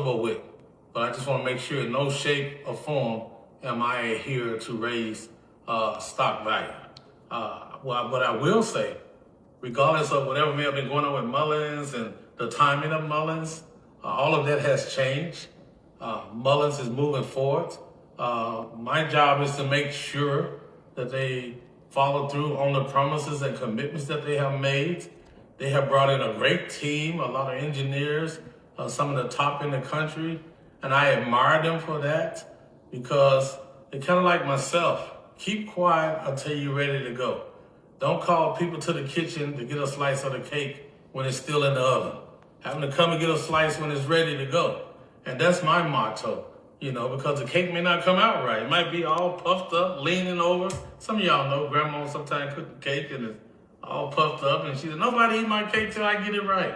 with. But I just want to make sure in no shape or form am I here to raise stock value. What I will say, regardless of whatever may have been going on with Mullins and the timing of Mullins, all of that has changed. Mullins is moving forward. My job is to make sure that they follow through on the promises and commitments that they have made. They have brought in a great team, a lot of engineers, some of the top in the country, and I admire them for that because they're kind of like myself. Keep quiet until you're ready to go. Don't call people to the kitchen to get a slice of the cake when it's still in the oven. Have them to come and get a slice when it's ready to go. And that's my motto, because the cake may not come out right. It might be all puffed up, leaning over. Some of y'all know Grandma sometimes cook the cake and it's all puffed up. And she said, nobody eat my cake till I get it right.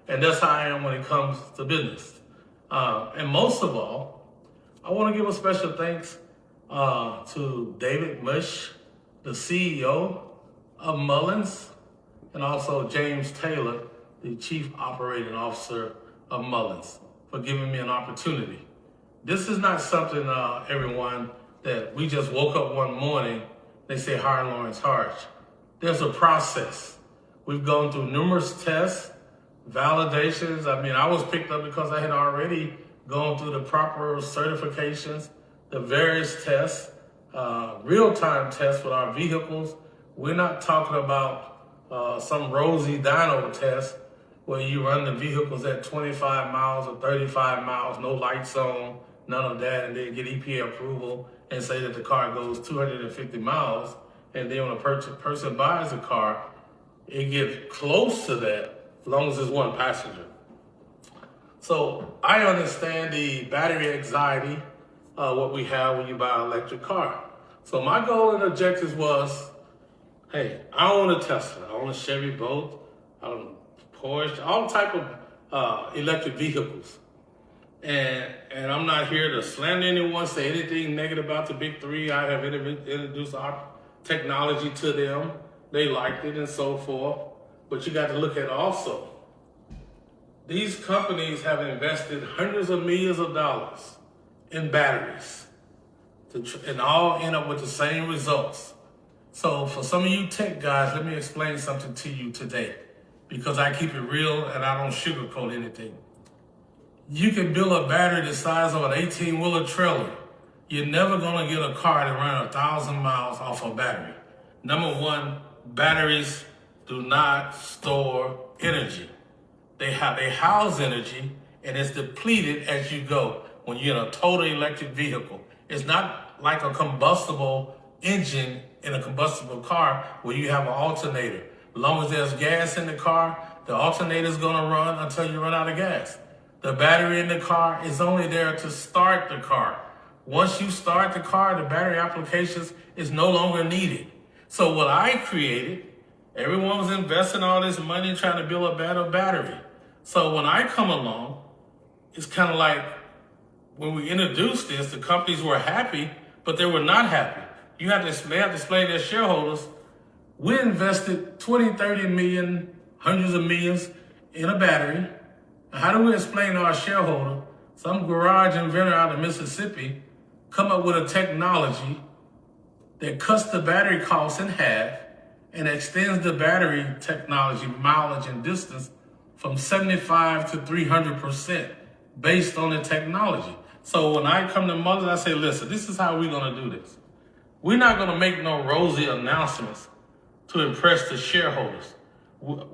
And that's how I am when it comes to business. And most of all, I want to give a special thanks to David Mush, the CEO of Mullins, and also James Taylor, the Chief Operating Officer of Mullins, for giving me an opportunity. This is not something, everyone, that we just woke up one morning, they say hire Lawrence Hardge. There's a process. We've gone through numerous tests, validations. I was picked up because I had already gone through the proper certifications, the various tests, real-time tests with our vehicles. We're not talking about some rosy dyno test where you run the vehicles at 25 miles or 35 miles, no lights on, none of that, and then get EPA approval and say that the car goes 250 miles. And then when a person buys a car, it gets close to that as long as it's one passenger. So I understand the battery anxiety, what we have when you buy an electric car. So my goal and objectives was, hey, I own a Tesla, I own a Chevy Bolt, I own a Porsche, all type of electric vehicles. And I'm not here to slander anyone, say anything negative about the big three. I have introduced our technology to them. They liked it and so forth. But you got to look at also, these companies have invested hundreds of millions of dollars in batteries and all end up with the same results. So for some of you tech guys, let me explain something to you today because I keep it real and I don't sugarcoat anything. You can build a battery the size of an 18-wheeler trailer. You're never gonna get a car to run 1,000 miles off a battery. Number one, batteries do not store energy. They house energy and it's depleted as you go when you're in a total electric vehicle. It's not like a combustible engine in a combustible car where you have an alternator. As long as there's gas in the car, the alternator is gonna run until you run out of gas. The battery in the car is only there to start the car. Once you start the car, the battery applications is no longer needed. So what I created, everyone was investing all this money trying to build a better battery. So when I come along, it's kind of like when we introduced this, the companies were happy, but they were not happy. They have to explain to their shareholders, we invested 20, 30 million, hundreds of millions in a battery. How do we explain to our shareholder, some garage inventor out of Mississippi come up with a technology that cuts the battery costs in half and extends the battery technology mileage and distance from 75 to 300% based on the technology. So when I come to Mullen, I say, listen, this is how we're gonna do this. We're not gonna make no rosy announcements to impress the shareholders.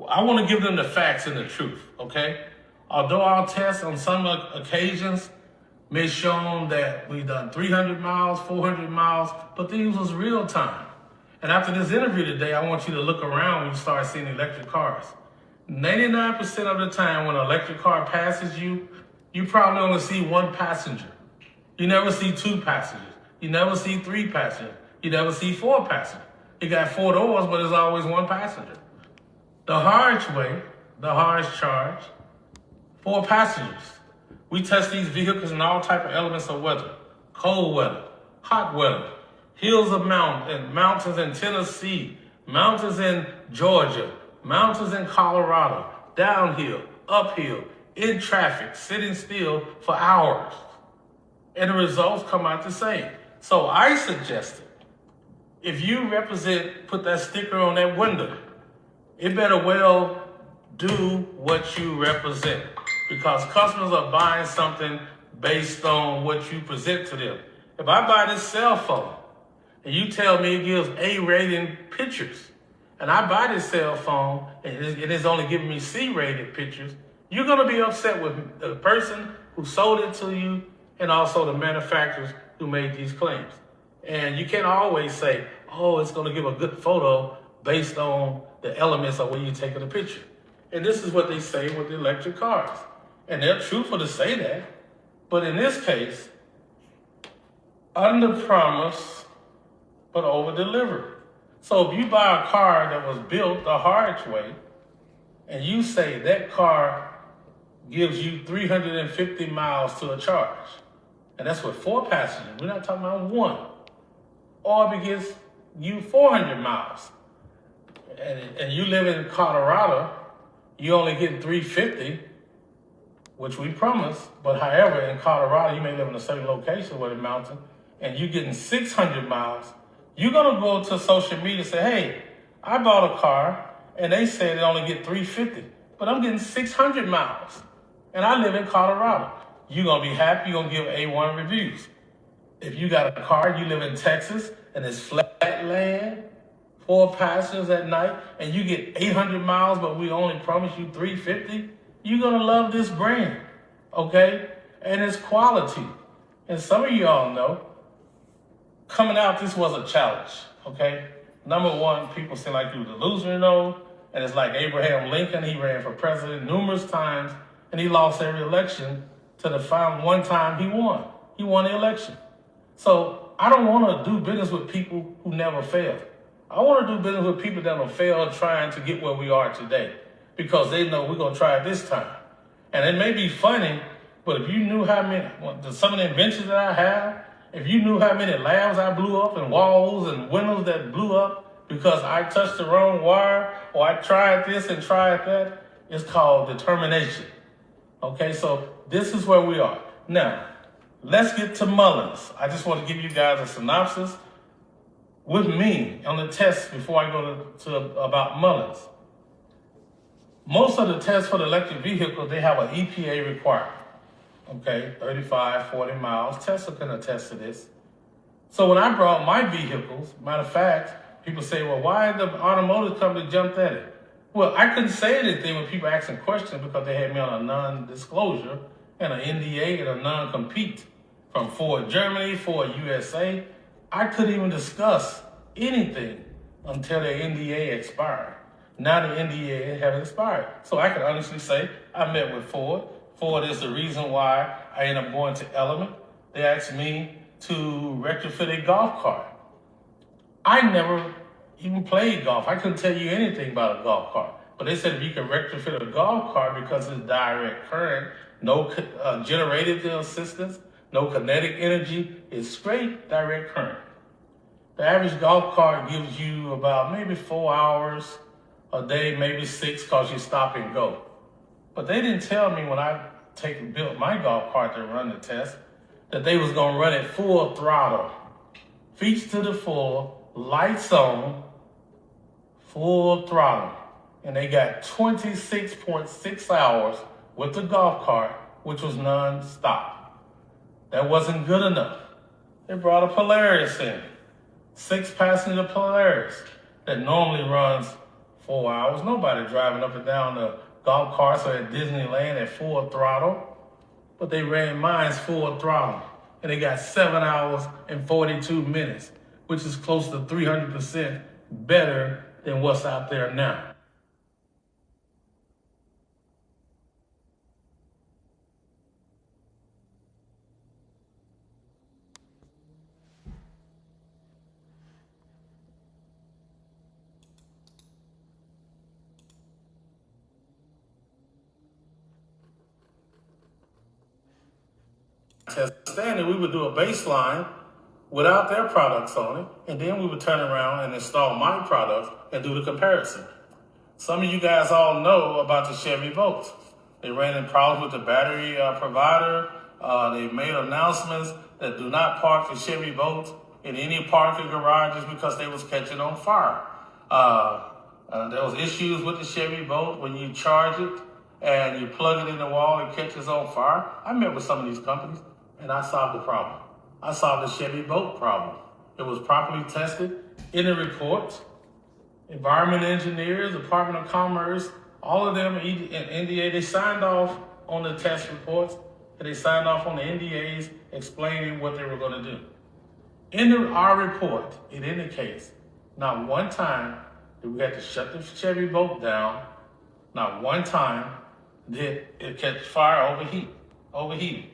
I wanna give them the facts and the truth, okay? Although our tests on some occasions may shown that we've done 300 miles, 400 miles, but these was real time. And after this interview today, I want you to look around when you start seeing electric cars. 99% of the time when an electric car passes you, you probably only see one passenger. You never see two passengers. You never see three passengers. You never see four passengers. You got four doors, but there's always one passenger. The Hardge way, the Hardge charge, 4 passengers. We test these vehicles in all type of elements of weather. Cold weather, hot weather, hills of mountains in Tennessee, mountains in Georgia, mountains in Colorado, downhill, uphill, in traffic, sitting still for hours. And the results come out the same. So I suggested, if you put that sticker on that window, it better well do what you represent, because customers are buying something based on what you present to them. If I buy this cell phone and you tell me it gives A rating pictures, and I buy this cell phone and it is only giving me C rated pictures, you're gonna be upset with the person who sold it to you and also the manufacturers who made these claims. And you can't always say, oh, it's gonna give a good photo based on the elements of where you're taking the picture. And this is what they say with the electric cars. And they're truthful to say that, but in this case, under promise, but over deliver. So if you buy a car that was built the Hardge way, and you say that car gives you 350 miles to a charge, and that's with 4 passengers, we're not talking about 1, or if it gives you 400 miles, and you live in Colorado, you only get 350, which we promise, but however, in Colorado, you may live in a certain location where the mountain, and you're getting 600 miles, you're gonna go to social media and say, hey, I bought a car, and they said it only get 350, but I'm getting 600 miles, and I live in Colorado. You're gonna be happy, you're gonna give A1 reviews. If you got a car, you live in Texas, and it's flat land, 4 passengers at night, and you get 800 miles, but we only promise you 350, you're gonna love this brand, okay? And it's quality. And some of y'all know, coming out, this was a challenge, okay? Number one, people seem like you was a loser, and it's like Abraham Lincoln, he ran for president numerous times, and he lost every election to the final one time he won. He won the election. So I don't wanna do business with people who never failed. I wanna do business with people that will fail trying to get where we are today, because they know we're gonna try it this time. And it may be funny, but if you knew how many, some of the inventions that I have, if you knew how many labs I blew up and walls and windows that blew up because I touched the wrong wire or I tried this and tried that, it's called determination. Okay, so this is where we are. Now, let's get to Mullins. I just want to give you guys a synopsis with me on the test before I go to about Mullins. Most of the tests for the electric vehicle, they have an EPA requirement. Okay, 35, 40 miles. Tesla can attest to this. So when I brought my vehicles, matter of fact, people say, well, why the automotive company jumped at it? Well, I couldn't say anything when people asking questions because they had me on a non-disclosure and an NDA and a non-compete from Ford Germany, Ford USA. I couldn't even discuss anything until their NDA expired. Now the NDA has expired. So I can honestly say I met with Ford. Ford is the reason why I ended up going to Element. They asked me to retrofit a golf cart. I never even played golf. I couldn't tell you anything about a golf cart. But they said if you can retrofit a golf cart because it's direct current, no generated assistance, no kinetic energy, it's straight direct current. The average golf cart gives you about maybe 4 hours a day, maybe 6, because you stop and go. But they didn't tell me when I built my golf cart to run the test that they was gonna run it full throttle, feet to the full, lights on, full throttle. And they got 26.6 hours with the golf cart, which was non-stop. That wasn't good enough. They brought a Polaris in, 6-passenger Polaris that normally runs 4 hours. Nobody driving up and down the golf carts or at Disneyland at full throttle, but they ran mine's full throttle, and they got 7 hours and 42 minutes, which is close to 300% better than what's out there now. Standard, we would do a baseline without their products on it, and then we would turn around and install my products and do the comparison. Some of you guys all know about the Chevy Volt. They ran into problems with the battery provider. They made announcements that do not park the Chevy boats in any parking garages because they was catching on fire. There was issues with the Chevy boat when you charge it and you plug it in the wall and catches on fire. I met with some of these companies and I solved the problem. I solved the Chevy boat problem. It was properly tested in the reports. Environment engineers, Department of Commerce, all of them in NDA, they signed off on the test reports and they signed off on the NDAs explaining what they were going to do. In our report, it indicates not one time that we had to shut the Chevy boat down, not one time did it catch fire, overheat.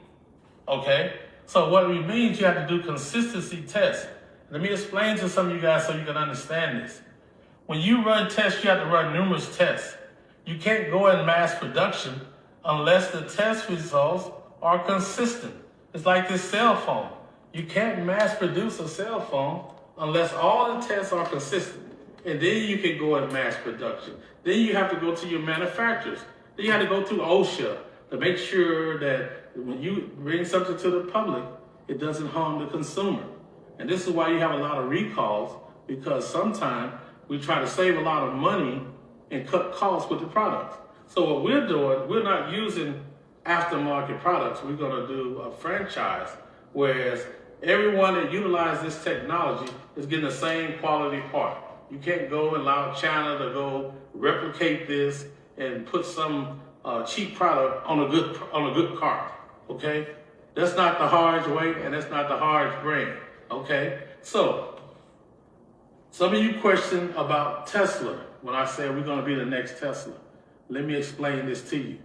Okay? So what it means, you have to do consistency tests. Let me explain to some of you guys so you can understand this. When you run tests, you have to run numerous tests. You can't go in mass production unless the test results are consistent. It's like this cell phone. You can't mass produce a cell phone unless all the tests are consistent. And then you can go in mass production. Then you have to go to your manufacturers. Then you have to go through OSHA to make sure that when you bring something to the public, it doesn't harm the consumer. And this is why you have a lot of recalls, because sometimes we try to save a lot of money and cut costs with the products. So what we're doing, we're not using aftermarket products. We're going to do a franchise, whereas everyone that utilizes this technology is getting the same quality part. You can't go and allow China to go replicate this and put some cheap product on a good car. Okay, that's not the Hardge way, and that's not the Hardge brand. Okay, so some of you question about Tesla when I say we're going to be the next Tesla. Let me explain this to you,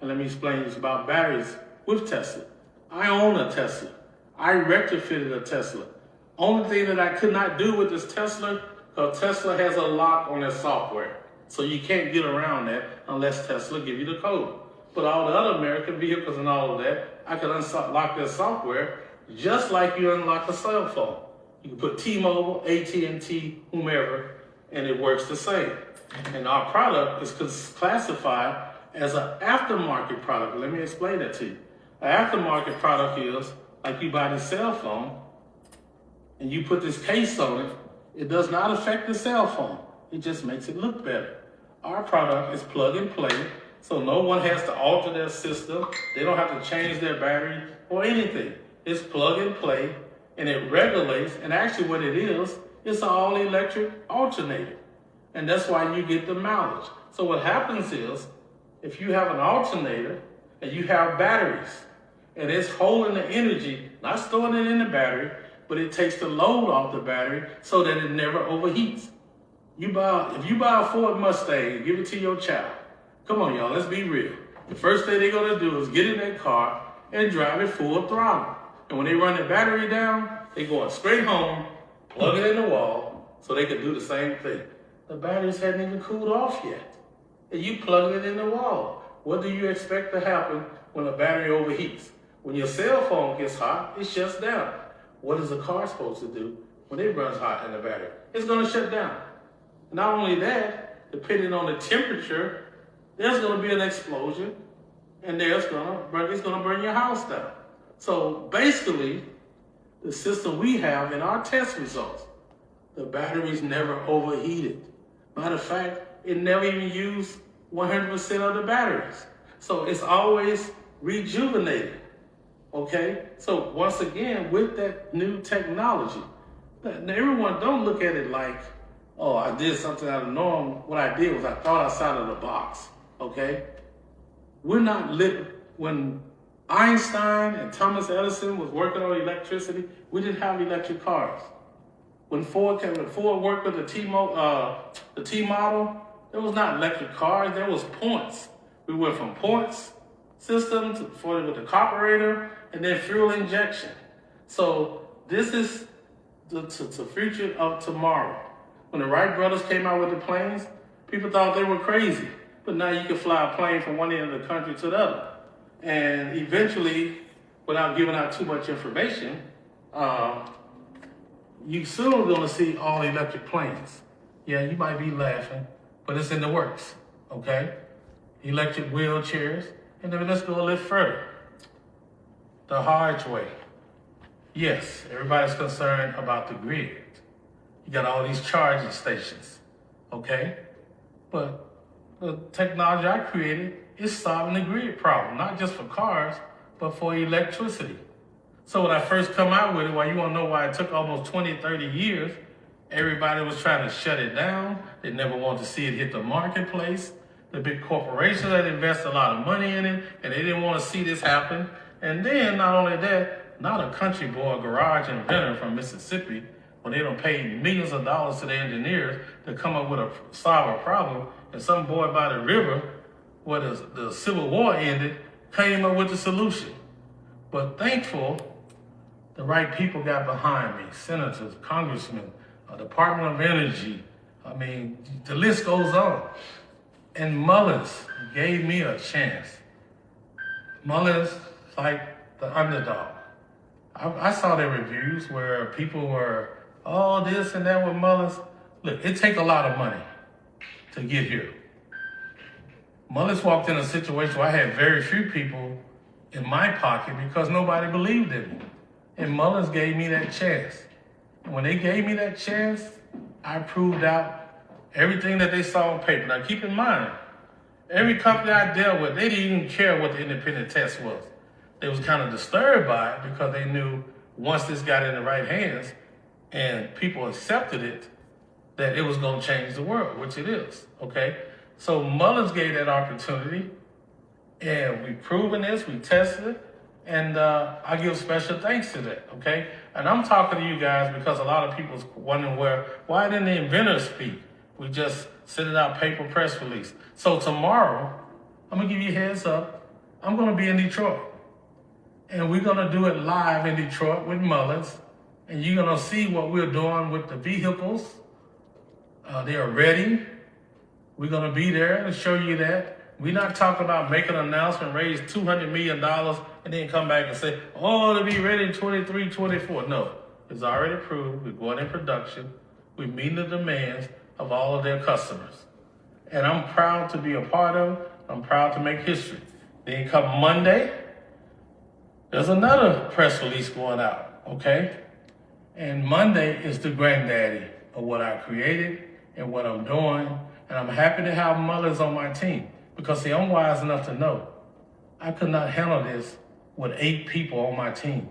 and let me explain this about batteries with Tesla. I own a Tesla. I retrofitted a Tesla. Only thing that I could not do with this Tesla, because Tesla has a lock on their software. So you can't get around that unless Tesla give you the code. But all the other American vehicles and all of that, I could unlock their software just like you unlock a cell phone. You can put T-Mobile, AT&T, whomever, and it works the same. And our product is classified as an aftermarket product. Let me explain that to you. An aftermarket product is like you buy this cell phone and you put this case on it. It does not affect the cell phone. It just makes it look better. Our product is plug and play, so no one has to alter their system. They don't have to change their battery or anything. It's plug and play, and it regulates, and actually what it is, it's an all-electric alternator. And that's why you get the mileage. So what happens is, if you have an alternator and you have batteries, and it's holding the energy, not storing it in the battery, but it takes the load off the battery so that it never overheats. If you buy a Ford Mustang and give it to your child, come on y'all, let's be real. The first thing they're gonna do is get in that car and drive it full throttle. And when they run the battery down, they go straight home, plug it in the wall, so they can do the same thing. The batteries hadn't even cooled off yet. And you plug it in the wall. What do you expect to happen when a battery overheats? When your cell phone gets hot, it shuts down. What is a car supposed to do when it runs hot in the battery? It's gonna shut down. Not only that, depending on the temperature, there's going to be an explosion, and it's going to burn your house down. So basically, the system we have in our test results, the batteries never overheated. Matter of fact, it never even used 100% of the batteries. So it's always rejuvenated. Okay? So once again, with that new technology, everyone don't look at it like, oh, I did something out of the norm. What I did was I thought outside of the box, okay? We're not when Einstein and Thomas Edison was working on electricity, we didn't have electric cars. When Ford worked with the T model, there was not electric cars, there was points. We went from points system with the carburetor and then fuel injection. So this is the future of tomorrow. When the Wright brothers came out with the planes, people thought they were crazy. But now you can fly a plane from one end of the country to the other. And eventually, without giving out too much information, you soon are going to see all electric planes. Yeah, you might be laughing, but it's in the works, okay? electric wheelchairs, and then let's go a little further. The Hardge way. Yes, everybody's concerned about the grid. You got all these charging stations, okay? But the technology I created is solving the grid problem, not just for cars, but for electricity. So when I first come out with it, you wanna know why it took almost 20, 30 years, everybody was trying to shut it down. They never wanted to see it hit the marketplace. The big corporations that invest a lot of money in it, and they didn't want to see this happen. And then, not only that, not a country boy, garage inventor from Mississippi, when they don't pay millions of dollars to the engineers to come up with solve a problem, and some boy by the river, where the Civil War ended, came up with the solution. But thankful, the right people got behind me, senators, congressmen, Department of Energy. I mean, the list goes on. And Mullins gave me a chance. Mullins, like the underdog. I saw their reviews where people were, oh, this and that with Mullins. Look, it takes a lot of money to get here. Mullins walked in a situation where I had very few people in my pocket because nobody believed in me. And Mullins gave me that chance. And when they gave me that chance, I proved out everything that they saw on paper. Now keep in mind, every company I dealt with, they didn't even care what the independent test was. They was kind of disturbed by it because they knew once this got in the right hands and people accepted it, that it was going to change the world, which it is, okay? So Mullins gave that opportunity, and we've proven this, we tested it, and I give special thanks to that, okay? And I'm talking to you guys because a lot of people's wondering why didn't the inventors speak? We just sent it out paper press release. So tomorrow, I'm gonna give you a heads up, I'm gonna be in Detroit. And we're gonna do it live in Detroit with Mullins. And you're gonna see what we're doing with the vehicles. They are ready. We're gonna be there to show you that. We're not talking about making an announcement, raise $200 million, and then come back and say, oh, it'll be ready in 23, 24. No, it's already approved. We're going in production. We're meeting the demands of all of their customers. And I'm proud to be a part of it. I'm proud to make history. Then come Monday, there's another press release going out, okay? And Monday is the granddaddy of what I created and what I'm doing. And I'm happy to have Mullins on my team because, see, I'm wise enough to know I could not handle this with 8 people on my team.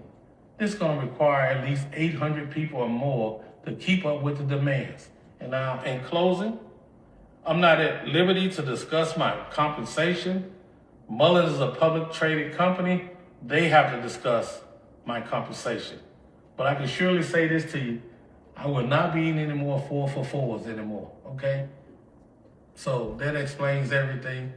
This is gonna require at least 800 people or more to keep up with the demands. And now, in closing, I'm not at liberty to discuss my compensation. Mullins is a public traded company. They have to discuss my compensation. But I can surely say this to you, I will not be eating any more 4 for 4s anymore, okay? So that explains everything.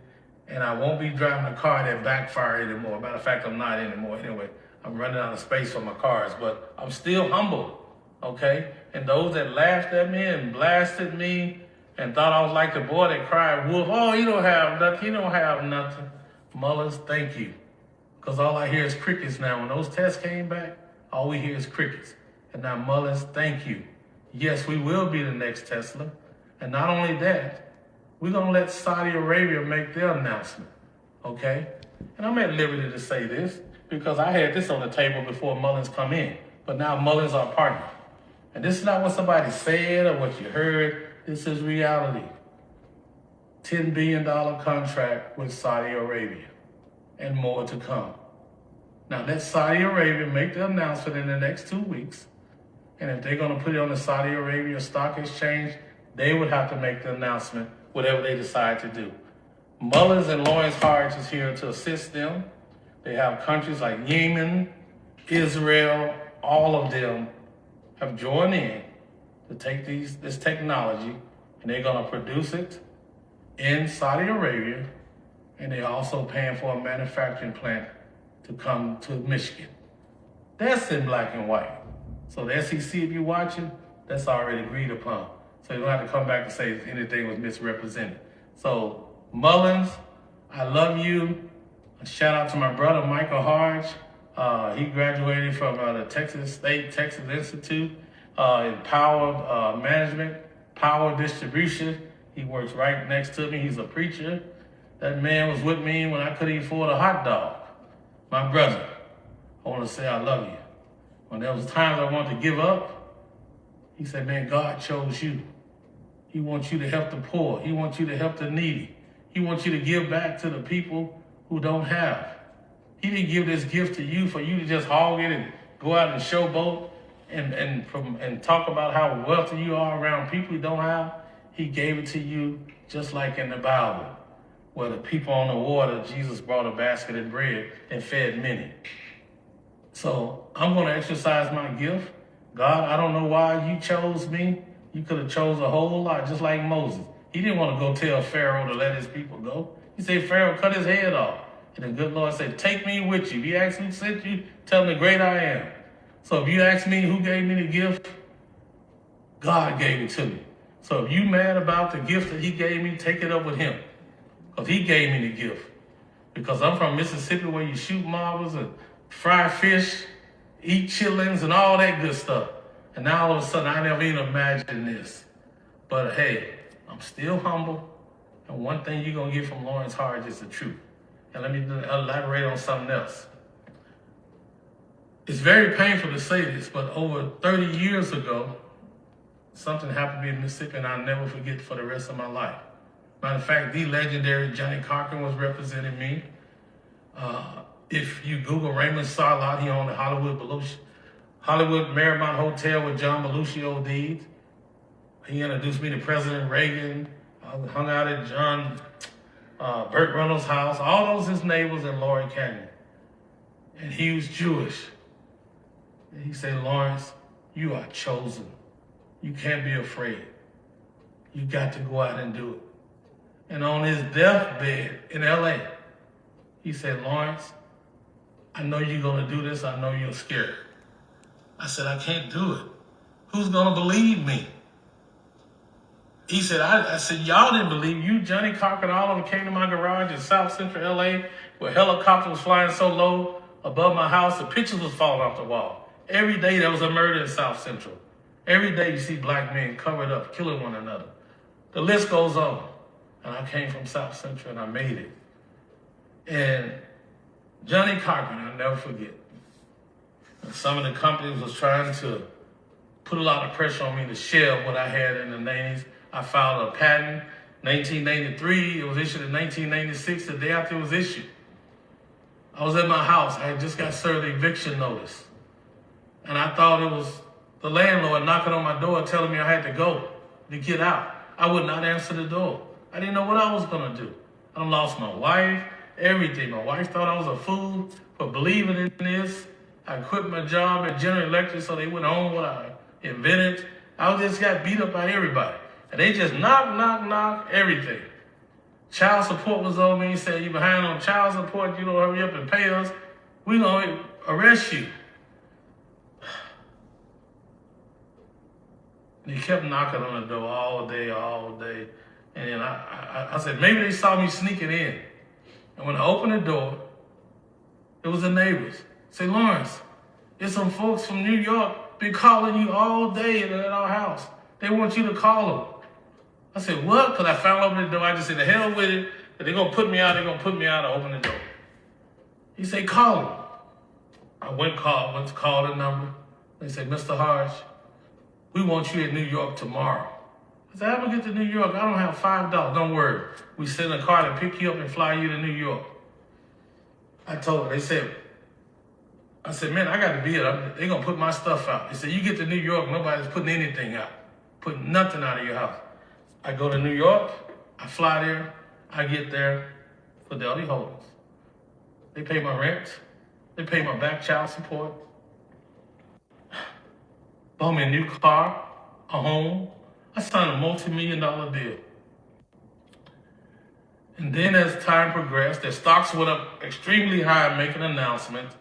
And I won't be driving a car that backfire anymore. Matter of fact, I'm not anymore anyway. I'm running out of space for my cars, but I'm still humble, okay? And those that laughed at me and blasted me and thought I was like the boy that cried wolf, oh, you don't have nothing, you don't have nothing. Mullins, thank you. Because all I hear is crickets now. When those tests came back, all we hear is crickets. And now Mullins, thank you. Yes, we will be the next Tesla. And not only that, we're gonna let Saudi Arabia make their announcement, okay? And I'm at liberty to say this because I had this on the table before Mullins come in, but now Mullins our partner. And this is not what somebody said or what you heard, this is reality. $10 billion contract with Saudi Arabia and more to come. Now let Saudi Arabia make the announcement in the next 2 weeks. And if they're gonna put it on the Saudi Arabia Stock Exchange, they would have to make the announcement, whatever they decide to do. MULN Lawrence Hardge is here to assist them. They have countries like Yemen, Israel, all of them have joined in to take this technology, and they're gonna produce it in Saudi Arabia, and they're also paying for a manufacturing plant to come to Michigan. That's in black and white. So the SEC, if you're watching, that's already agreed upon. So you don't have to come back and say anything was misrepresented. So Mullins, I love you. A shout out to my brother, Michael Hardge. He graduated from the Texas Institute in power management, power distribution. He works right next to me. He's a preacher. That man was with me when I couldn't afford a hot dog. My brother, I want to say I love you. When there was times I wanted to give up, he said, man, God chose you. He wants you to help the poor. He wants you to help the needy. He wants you to give back to the people who don't have. He didn't give this gift to you for you to just hog it and go out and showboat and talk about how wealthy you are around people who don't have. He gave it to you just like in the Bible, where the people on the water, Jesus brought a basket of bread and fed many. So I'm going to exercise my gift. God, I don't know why you chose me. You could have chose a whole lot, just like Moses. He didn't want to go tell Pharaoh to let his people go. He said, Pharaoh, cut his head off. And the good Lord said, take me with you. If you ask who sent you, tell him the great I am. So if you ask me who gave me the gift, God gave it to me. So if you mad about the gift that he gave me, take it up with him. Because he gave me the gift. Because I'm from Mississippi where you shoot marbles and fry fish, eat chitlins and all that good stuff. And now all of a sudden I never even imagined this. But hey, I'm still humble. And one thing you're going to get from Lawrence Hardge is the truth. And let me elaborate on something else. It's very painful to say this, but over 30 years ago, something happened to me in Mississippi and I'll never forget for the rest of my life. Matter of fact, the legendary Johnny Cochran was representing me. If you Google Raymond Sarlott, he owned the Hollywood Marymount Hotel with John Belushi OD'd. He introduced me to President Reagan. I hung out at Burt Reynolds' house, all those his neighbors in Laurel Canyon. And he was Jewish. And he said, Lawrence, you are chosen. You can't be afraid. You got to go out and do it. And on his deathbed in LA, he said, Lawrence, I know you're going to do this. I know you're scared. I said, I can't do it. Who's going to believe me? He said, I said, y'all didn't believe you. Johnny Cochran, all of them came to my garage in South Central LA where helicopters was flying so low above my house, the pictures was falling off the wall. Every day there was a murder in South Central. Every day you see black men covered up, killing one another. The list goes on. And I came from South Central and I made it. And Johnny Cochran, I'll never forget. Some of the companies was trying to put a lot of pressure on me to share what I had in the 90s. I filed a patent, 1993. It was issued in 1996, the day after it was issued. I was at my house. I had just got served an eviction notice. And I thought it was the landlord knocking on my door telling me I had to go, to get out. I would not answer the door. I didn't know what I was going to do. I lost my wife, everything. My wife thought I was a fool for believing in this. I quit my job at General Electric so they wouldn't own what I invented. I just got beat up by everybody. And they just knock, everything. Child support was on me. He said, you behind on child support, you don't hurry up and pay us, we're going to arrest you. And he kept knocking on the door all day. And then I said, maybe they saw me sneaking in. And when I opened the door, it was the neighbors. Say, Lawrence, there's some folks from New York been calling you all day at our house. They want you to call them. I said, what? Because I found open the door. I just said, the hell with it. If they're going to put me out, they're going to put me out. I opened the door. He said, call them. I went to call the number. They said, Mr. Hardge, we want you in New York tomorrow. I said, how do I get to New York? I don't have $5. Don't worry. We send a car to pick you up and fly you to New York. I told them, I said, man, I got to be here. They're going to put my stuff out. They said, you get to New York, nobody's putting anything out. Putting nothing out of your house. I go to New York, I fly there, I get there, Fidelity Holdings. They pay my rent. They pay my back child support. Bought me a new car, a home. I signed a multi-million-dollar deal. And then as time progressed, their stocks went up extremely high, making announcements.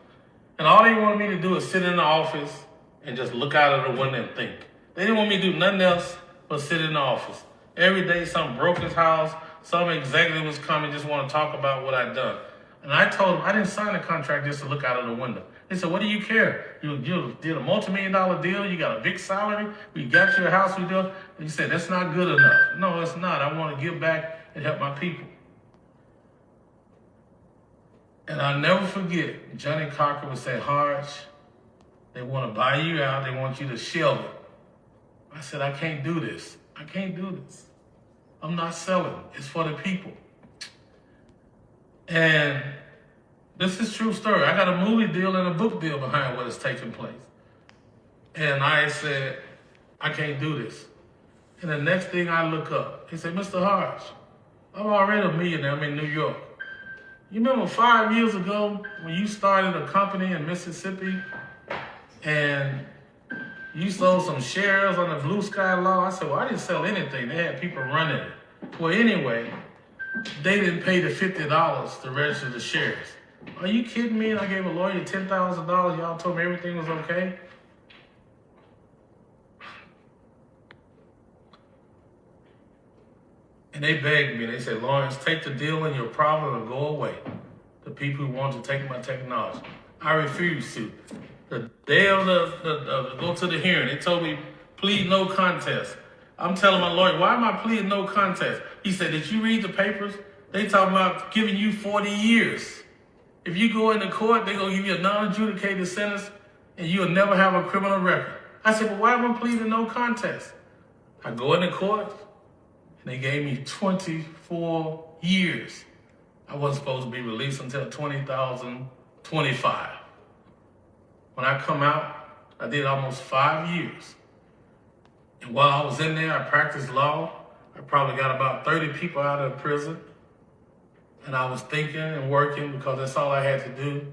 And all they wanted me to do is sit in the office and just look out of the window and think. They didn't want me to do nothing else but sit in the office. Every day, some broke his house, some executive was coming, just want to talk about what I'd done. And I told them, I didn't sign a contract just to look out of the window. They said, what do you care? You did a multi-million-dollar deal, you got a big salary, we got you a house, we do. And you said, that's not good enough. No, it's not. I want to give back and help my people. And I'll never forget, Johnny Cocker would say, Hardge, they want to buy you out. They want you to shelve it. I said, I can't do this. I can't do this. I'm not selling. It's for the people. And this is true story. I got a movie deal and a book deal behind what is taking place. And I said, I can't do this. And the next thing I look up, he said, Mr. Hardge, I'm already a millionaire. I'm in New York. You remember 5 years ago when you started a company in Mississippi and you sold some shares on the Blue Sky Law? I said, well, I didn't sell anything. They had people running it. Well, anyway, they didn't pay the $50 to register the shares. Are you kidding me? And I gave a lawyer $10,000. Y'all told me everything was okay. And they begged me. They said, Lawrence, take the deal and your problem will go away. The people who want to take my technology. I refused to. The day of the go to the hearing, they told me, plead no contest. I'm telling my lawyer, why am I pleading no contest? He said, did you read the papers? They talking about giving you 40 years. If you go into court, they're going to give you a non-adjudicated sentence and you'll never have a criminal record. I said, well, why am I pleading no contest? I go into court and they gave me 24 years. I wasn't supposed to be released until 2025. When I come out, I did almost 5 years. And while I was in there, I practiced law. I probably got about 30 people out of prison. And I was thinking and working because that's all I had to do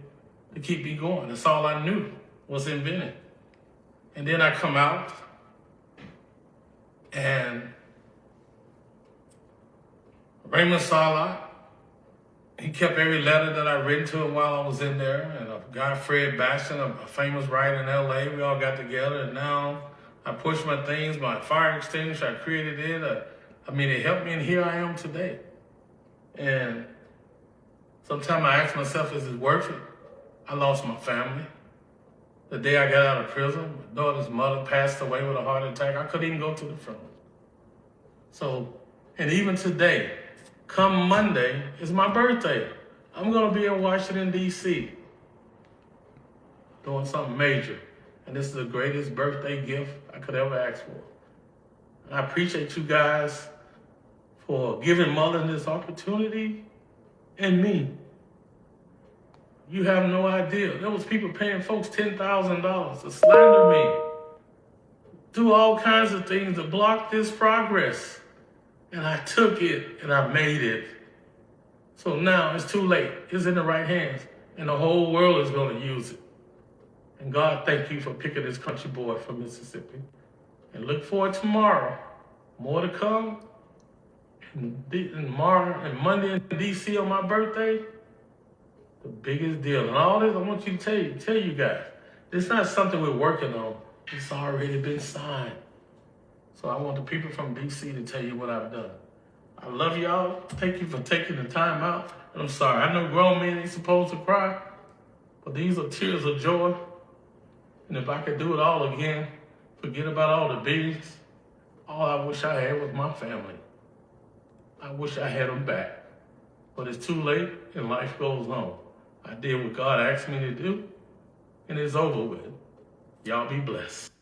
to keep me going. That's all I knew was inventing. And then I come out and Raymond Sala, he kept every letter that I written to him while I was in there. And a guy, Fred Bastion, a famous writer in LA, we all got together. And now I pushed my things, my fire extinguisher, I created it. It helped me, and here I am today. And sometimes I ask myself, is it worth it? I lost my family. The day I got out of prison, my daughter's mother passed away with a heart attack. I couldn't even go to the funeral. So, and even today, come Monday, is my birthday. I'm going to be in Washington, D.C. doing something major. And this is the greatest birthday gift I could ever ask for. And I appreciate you guys for giving Mullen this opportunity and me. You have no idea. There was people paying folks $10,000 to slander me, do all kinds of things to block this progress. And I took it and I made it. So now it's too late. It's in the right hands. And the whole world is going to use it. And God, thank you for picking this country boy from Mississippi. And look forward to tomorrow. More to come. And Monday in D.C. on my birthday, the biggest deal. And all this, I want you to tell you guys, it's not something we're working on. It's already been signed. So I want the people from D.C. to tell you what I've done. I love y'all. Thank you for taking the time out. And I'm sorry, I know grown men ain't supposed to cry, but these are tears of joy. And if I could do it all again, forget about all the billions, all I wish I had was my family. I wish I had them back. But it's too late and life goes on. I did what God asked me to do, and it's over with. Y'all be blessed.